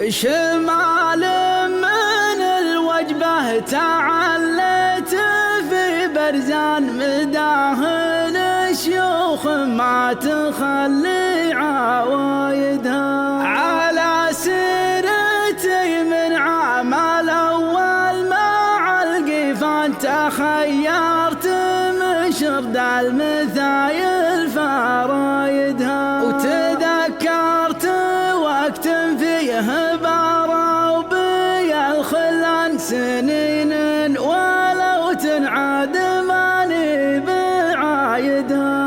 شمال من الوجبة تعلت في برزان مداهن الشيوخ ما تخلي عوايدها على سيرتي من عام الأول مع القيفان تخيرت مشرد المثايل فرايدها وتذكرت وقت فيه باروا بي الخلان سنين ولو تنعاد ماني بعايدها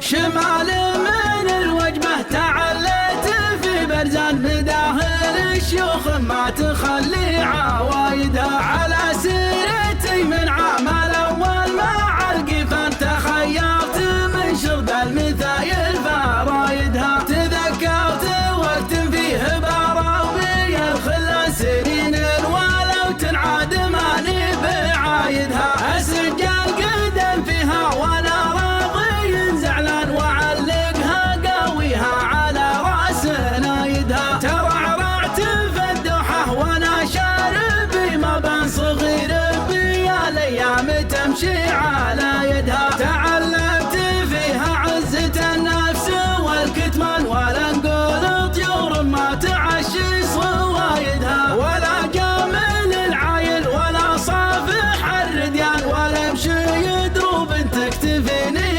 شمال من الوجبة تعلت في برزان مداهن الشيوخ ما تخلي عوايدها على سيرتي من عام الأول مع القيفان تخيرت من شرد المثايل فرايدها تذكرت وقت فيه باروا بي الخلان سنين ولو تنعاد ماني بعايدها السجال قدم فيها وانا راضي زعلان وعلقها قويها على راس نايدها ترعرعت في الدوحة وانا شاربي ما بان صغير بي الايام تمشي على يدها تعلمت فيها عزة النفس والكتمان ولا نقول طيور ما تعشي صوايدها ولا جامل العايل ولا صافح الرديان ولا مشي دروب تكتفيني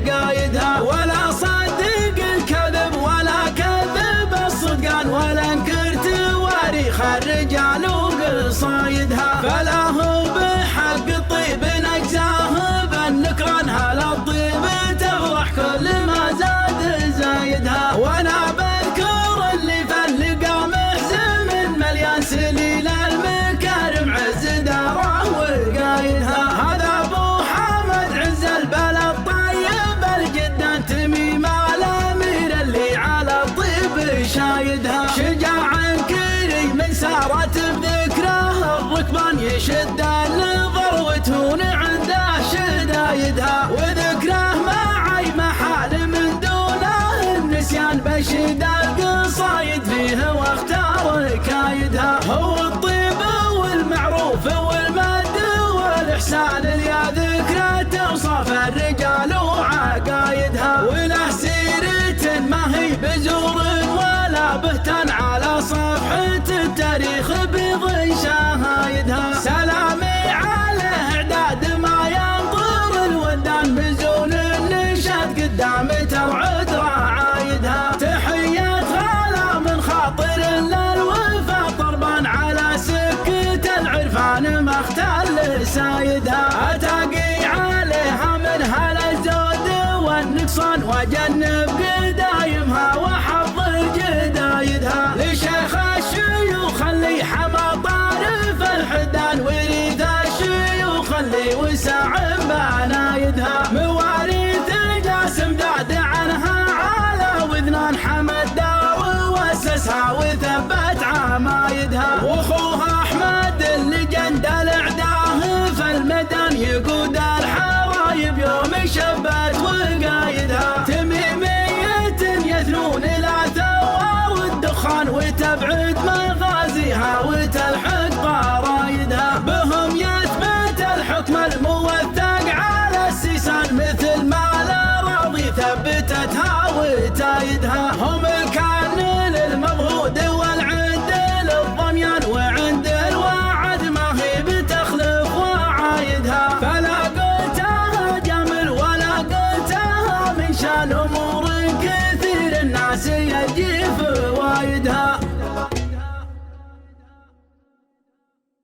لقايدها ولا صدق الكذب ولا كذب الصدقان ولا انكرت واريخ الرجال وقصايدها فلا هو بحق الطيب نجزاه بالنكران هلا الطيب تفرح كل ما زاد زايدها وانا بذكر اللي فلقى محزن مليان سليل المكارم عز داره وقايدها هذا ابو حمد عز البلد طيب الجدا تميم الامير اللي على الطيب شايدها شجاع كريم من سارت بذكره الركبان يشد النظر وتهون عنده شدايدها وذكره معي محال من دونه النسيان بشد القصايد فيه واختار كايدها هو الطيب والمعروف والمد والاحسان يا ذكرى توصف الرجال وعقايدها وله سيرة ما هي بزور ولا بهتان على صفحة التاريخ بيض شهايدها سلامي عليه اعداد ما ينطر الودان بزون النشاد قدام توعد رعايدها تحية غلا من خاطر للوفا طربان على سكة العرفان ما اختل سايدها اتاقي عليها من هلا الزود والنقصان وجنب قدايمها وحفظ جدايدها لشيخ الشيوخ اللي حمى طارف الحدان وريث الشيوخ اللي وسع بنايدها مواريث جاسم داد عنها على وذنان حمد دار واسسها وثبت عمايدها واخوها احمد اللي جند الاعداه في الميدان يقود الحرايب يوم شبت وقايدها تميمية يثنون الاثار والدخان وتبعد مغازيها وتلحق قرايدها بهم يثبت الحكم الموثق على السيسان مثل ما الاراضي ثبتتها وتايدها هم الكان للمضغود والعد للضميان وعند الوعد ما هي بتخلف وعايدها فلا قلتها جمل ولا قلتها من شان